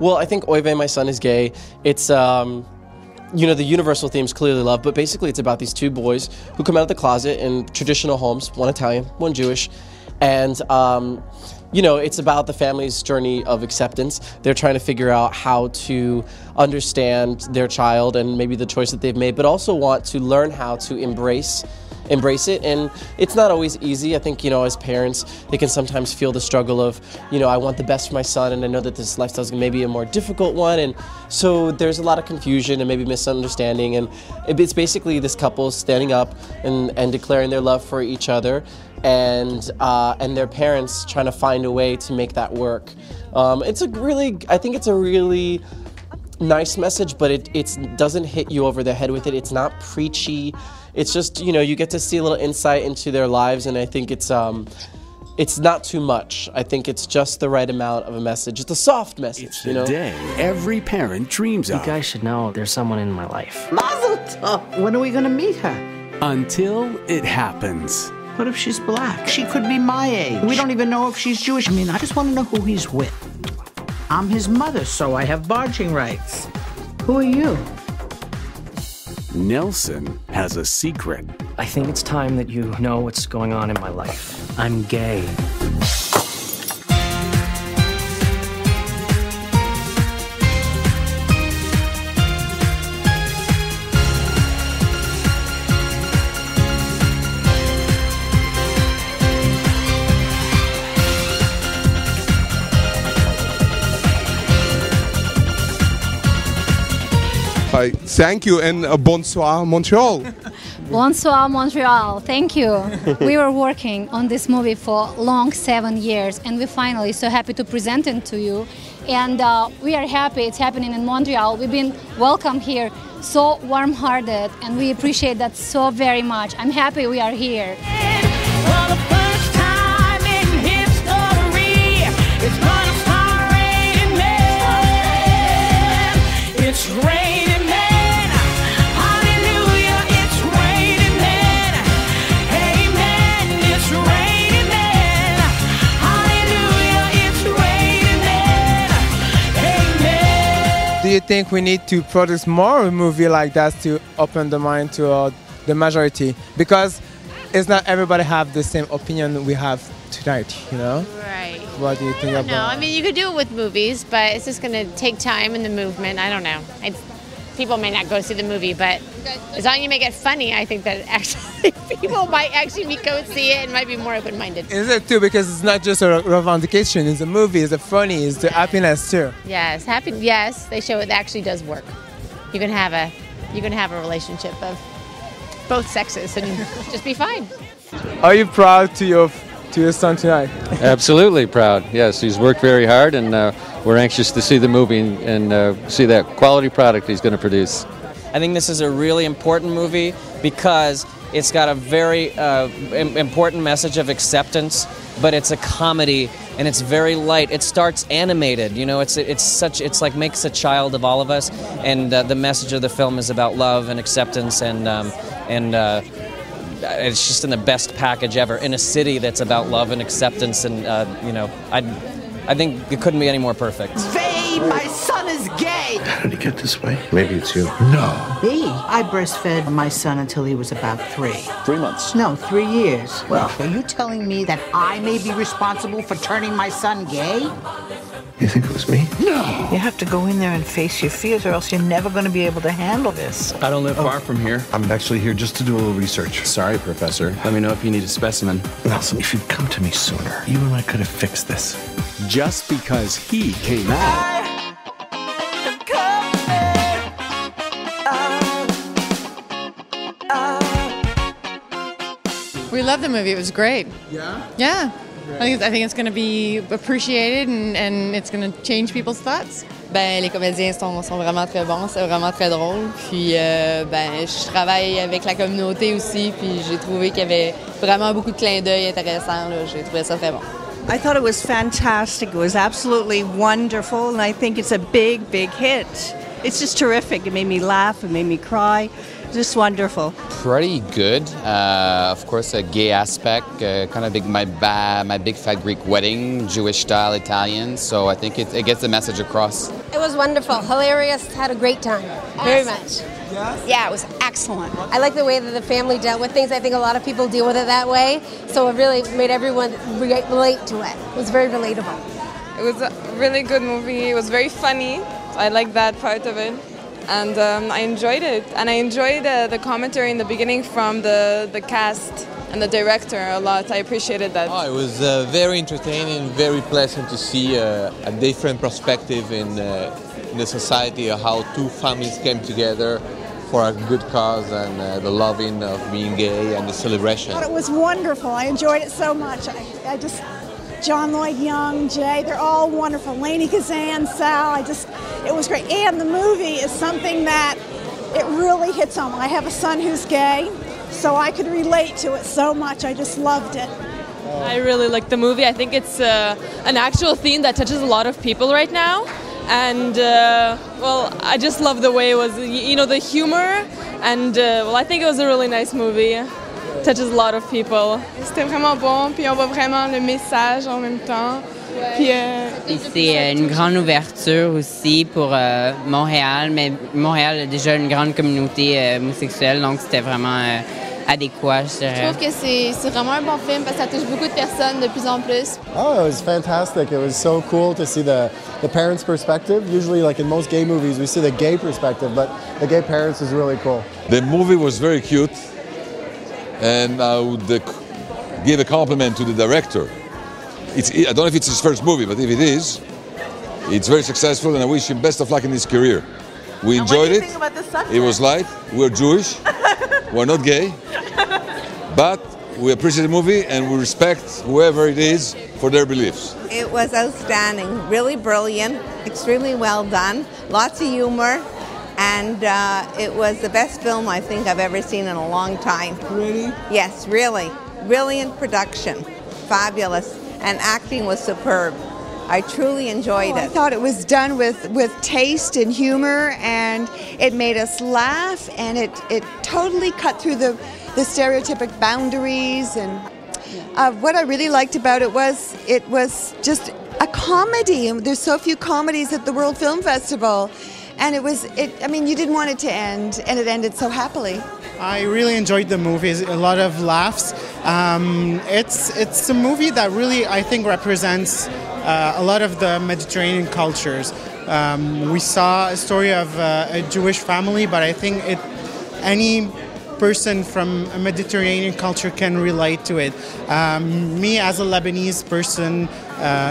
Well, I think Oive, My Son is Gay. It's, you know, the universal themes clearly love, but basically it's about these two boys who come out of the closet in traditional homes, one Italian, one Jewish, and you know, it's about the family's journey of acceptance. They're trying to figure out how to understand their child and maybe the choice that they've made, but also want to learn how to embrace it, and it's not always easy. I think, you know, as parents, they can sometimes feel the struggle of, you know, I want the best for my son, and I know that this lifestyle is maybe a more difficult one, and so there's a lot of confusion and maybe misunderstanding, and it's basically this couple standing up and declaring their love for each other, and their parents trying to find a way to make that work. I think it's a really nice message, but it doesn't hit you over the head with it. It's not preachy. It's just, you know, you get to see a little insight into their lives, and I think it's not too much. I think it's just the right amount of a message. It's a soft message, it's you know? the day every parent dreams of. You guys should know there's someone in my life. Mazel tov! When are we gonna meet her? Until it happens. What if she's black? She could be my age. We don't even know if she's Jewish. I mean, I just want to know who he's with. I'm his mother, so I have barging rights. Who are you? Nelson has a secret. I think it's time that you know what's going on in my life. I'm gay. Hi, thank you, and bonsoir, Montreal. Bonsoir, Montreal. Thank you. We were working on this movie for long 7 years, and we're finally so happy to present it to you. And we are happy it's happening in Montreal. We've been welcomed here so warm-hearted, and we appreciate that so very much. I'm happy we are here. For the first time in history, it's gonna start raining men. It's raining men. Hallelujah, it's raining men. Amen, it's raining men. Hallelujah, it's raining men. Amen. Do you think we need to produce more movie like that to open the mind to the majority? Because it's not everybody have the same opinion we have tonight, you know? Right. What do you think about? No, I mean, you could do it with movies, but it's just going to take time in the movement. I don't know. People may not go see the movie, but as long as you make it funny, I think that actually people might actually go see it and might be more open-minded. Is it too? Because it's not just a revendication. It's a movie. It's a funny. It's the happiness too. Yes, happy. Yes, they show it actually does work. You can have a relationship of both sexes and just be fine. Are you proud to your son tonight? Absolutely proud. Yes, he's worked very hard, and we're anxious to see the movie and see that quality product he's going to produce. I think this is a really important movie because it's got a very important message of acceptance, but it's a comedy and it's very light. It starts animated, you know. It's like makes a child of all of us, and the message of the film is about love and acceptance, and it's just in the best package ever in a city that's about love and acceptance, and you know, I think it couldn't be any more perfect. My son is gay! How did he get this way? Maybe it's you. No. Me? I breastfed my son until he was about 3. 3 months? No, 3 years. Well, are you telling me that I may be responsible for turning my son gay? You think it was me? No! You have to go in there and face your fears, or else you're never going to be able to handle this. I don't live far from here. I'm actually here just to do a little research. Sorry, Professor. Let me know if you need a specimen. Nelson, if you'd come to me sooner, you and I could have fixed this. Just because he came out. We love the movie. It was great. Yeah? Yeah. I think it's going to be appreciated and it's going to change people's thoughts. Ben, les comédiens sont vraiment très bons, c'est vraiment très drôle. Puis, ben, je travaille avec la communauté aussi, puis j'ai trouvé qu'il y avait vraiment beaucoup de clins d'œil intéressants. J'ai trouvé ça très bon. I thought it was fantastic. It was absolutely wonderful, and I think it's a big, big hit. It's just terrific. It made me laugh. It made me cry. just wonderful. Pretty good. Of course, a gay aspect, kind of big. My big fat Greek wedding, Jewish style Italian. So I think it gets the message across. It was wonderful, hilarious. Had a great time, very much. Yeah, it was excellent. I like the way that the family dealt with things. I think a lot of people deal with it that way, so it really made everyone relate to it. It was very relatable. It was a really good movie. It was very funny. I like that part of it. And I enjoyed it. And I enjoyed the commentary in the beginning from the cast and the director a lot. I appreciated that. Oh, it was very entertaining, very pleasant to see a different perspective in the society of how two families came together for a good cause and the loving of being gay and the celebration. I thought it was wonderful. I enjoyed it so much. I just, John Lloyd Young, Jay, they're all wonderful. Lainey Kazan, Sal, it was great. And the movie is something that it really hits home. I have a son who's gay, so I could relate to it so much. I just loved it. I really like the movie. I think it's an actual theme that touches a lot of people right now. And, well, I just love the way it was, you know, the humor. And, well, I think it was a really nice movie. Touches a lot of people. C'était vraiment bon, puis on voit vraiment le message en même temps. Puis, c'est une grande ouverture aussi pour Montréal, mais Montréal a déjà une grande communauté homosexuelle, donc c'était vraiment adéquat, je dirais. Je trouve que c'est vraiment un bon film parce que ça touche beaucoup de personnes de plus en plus. Oh, it was fantastic. It was so cool to see the parents' perspective. Usually, like in most gay movies, we see the gay perspective, but the gay parents is really cool. The movie was very cute, and I would give a compliment to the director. I don't know if it's his first movie, but if it is, it's very successful, and I wish him best of luck in his career. We enjoyed it. It was light. We're Jewish. We're not gay. But we appreciate the movie and we respect whoever it is for their beliefs. It was outstanding, really brilliant, extremely well done, lots of humor, and it was the best film I think I've ever seen in a long time. Really? Yes, really. Brilliant production, fabulous, and acting was superb. I truly enjoyed it. I thought it was done with taste and humor, and it made us laugh, and it totally cut through the stereotypic boundaries. And what I really liked about it was just a comedy, and there's so few comedies at the World Film Festival, and I mean, you didn't want it to end, and it ended so happily. I really enjoyed the movie. A lot of laughs. It's a movie that really, I think, represents a lot of the Mediterranean cultures. We saw a story of a Jewish family, but I think any person from a Mediterranean culture can relate to it. Me, as a Lebanese person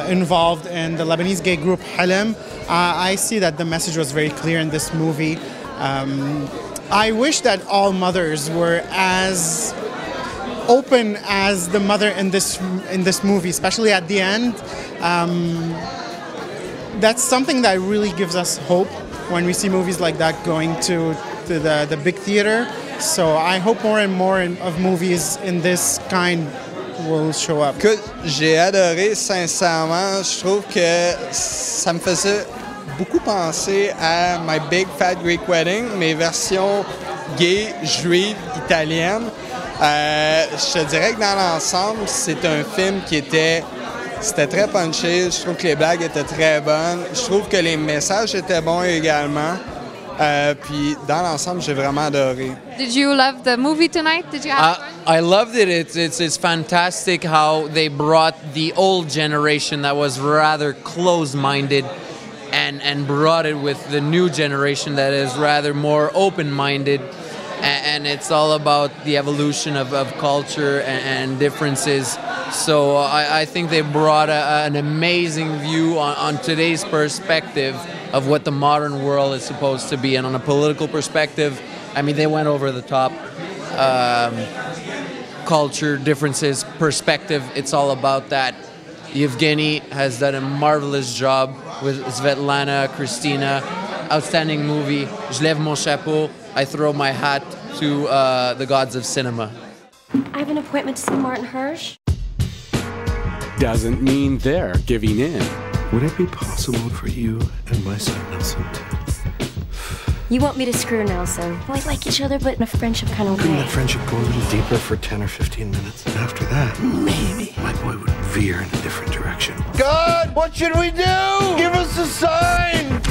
involved in the Lebanese gay group Halem, I see that the message was very clear in this movie. I wish that all mothers were as open as the mother in this movie, especially at the end. That's something that really gives us hope when we see movies like that going to the big theater. So I hope more and more of movies in this kind will show up. Écoute, j'ai adoré, sincèrement. Je trouve que ça me faisait beaucoup penser à My Big Fat Greek Wedding, mes versions gays, juives, italiennes. Je te dirais que dans l'ensemble, c'est un film c'était très punché. Je trouve que les blagues étaient très bonnes. Je trouve que les messages étaient bons également. Puis dans l'ensemble, j'ai vraiment adoré. Did you love the movie tonight? Did you have fun? I loved it. It's fantastic how they brought the old generation that was rather close-minded and brought it with the new generation that is rather more open-minded. And it's all about the evolution of culture and differences. So I think they brought an amazing view on today's perspective of what the modern world is supposed to be. And on a political perspective, I mean, they went over the top. Culture, differences, perspective, it's all about that. Yevgeny has done a marvelous job with Svetlana, Christina. Outstanding movie. Je lève mon chapeau. I throw my hat to the gods of cinema. I have an appointment to see Martin Hirsch. Doesn't mean they're giving in. Would it be possible for you and my son Nelson to You want me to screw Nelson? We like each other, but in a friendship kind of way. Couldn't that friendship go a little deeper for 10 or 15 minutes? And after that, maybe my boy would veer in a different direction. God, what should we do? Give us a sign!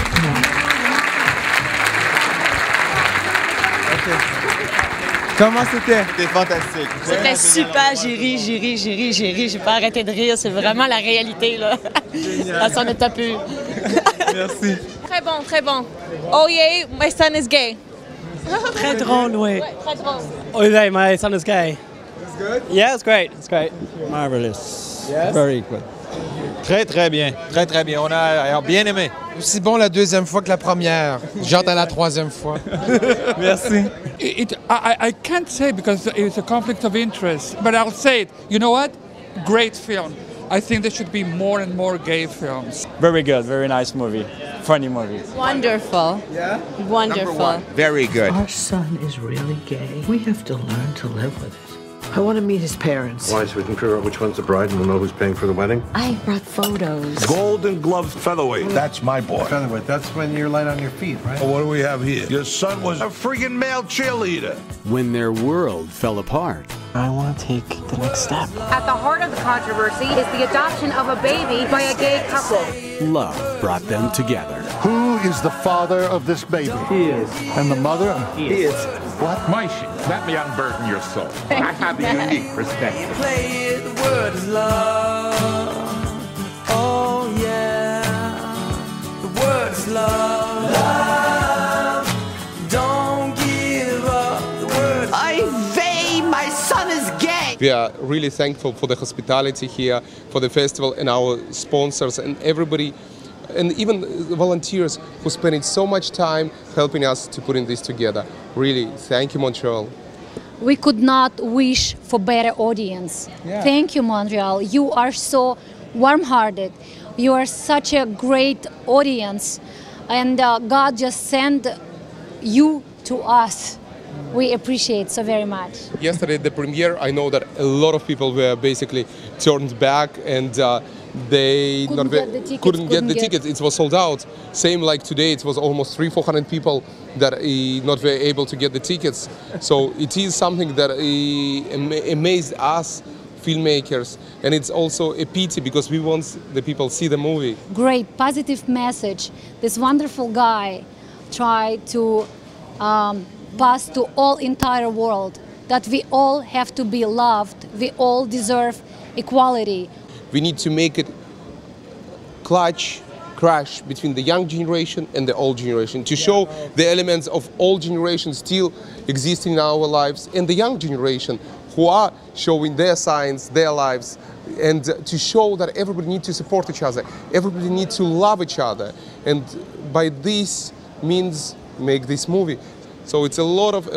Comment c'était? C'était fantastique. C'était super, j'ai ri, j'ai pas arrêté de rire, c'est vraiment la réalité, là. Ça s'en est tapé. Merci. Très bon, très bon. Oh yeah, my son is gay. Très drôle, oui. Ouais, très drôle. Oh yeah, my son is gay. It's good? Yeah, it's great, it's great. Marvelous. Yes. Very good. Très, très bien. Très, très bien. On a bien aimé. Aussi bon la deuxième fois que la première. J'ai hâte à la troisième fois. Merci. I can't say because it's a conflict of interest, but I'll say it. You know what? Great film. I think there should be more and more gay films. Very good, very nice movie. Funny movie. Wonderful. Yeah? Wonderful. Very good. Our son is really gay. We have to learn to live with it. I want to meet his parents. Why, so we can figure out which one's the bride and we'll know who's paying for the wedding? I brought photos. Golden Gloves featherweight. That's my boy. Featherweight, that's when you're light on your feet, right? What do we have here? Your son was a friggin' male cheerleader. When their world fell apart. I want to take the next step. At the heart of the controversy is the adoption of a baby by a gay couple. Love brought them together. Who is the father of this baby? He is. And the mother? He is. What? Moishi, let me unburden your soul. I have a unique perspective. Play it, the word is love. Oh yeah, the word is love. Love, don't give up. The word is love. My son is gay. We are really thankful for the hospitality here, for the festival, and our sponsors and everybody, and even the volunteers who spent so much time helping us to putting this together. Really, thank you, Montreal. We could not wish for better audience. Yeah. Thank you, Montreal. You are so warm-hearted. You are such a great audience, and God just sent you to us. We appreciate so very much. Yesterday, the premiere, I know that a lot of people were basically turned back and they couldn't get the tickets. It was sold out. Same like today, it was almost 300-400 people that not were able to get the tickets. So it is something that amazed us filmmakers, and it's also a pity because we want the people to see the movie. Great positive message. This wonderful guy tried to pass to all entire world that we all have to be loved. We all deserve equality. We need to make it crash between the young generation and the old generation to show the elements of old generation still existing in our lives and the young generation who are showing their signs, their lives, and to show that everybody needs to support each other, everybody needs to love each other, and by this means make this movie. So it's a lot of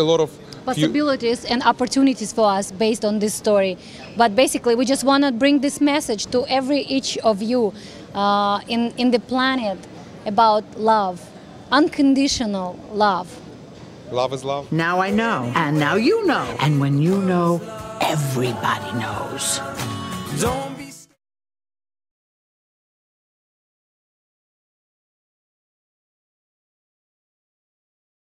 possibilities and opportunities for us based on this story. But basically, we just want to bring this message to each of you in the planet about love, unconditional love. Love is love. Now I know, and now you know. And when you know, everybody knows. Don't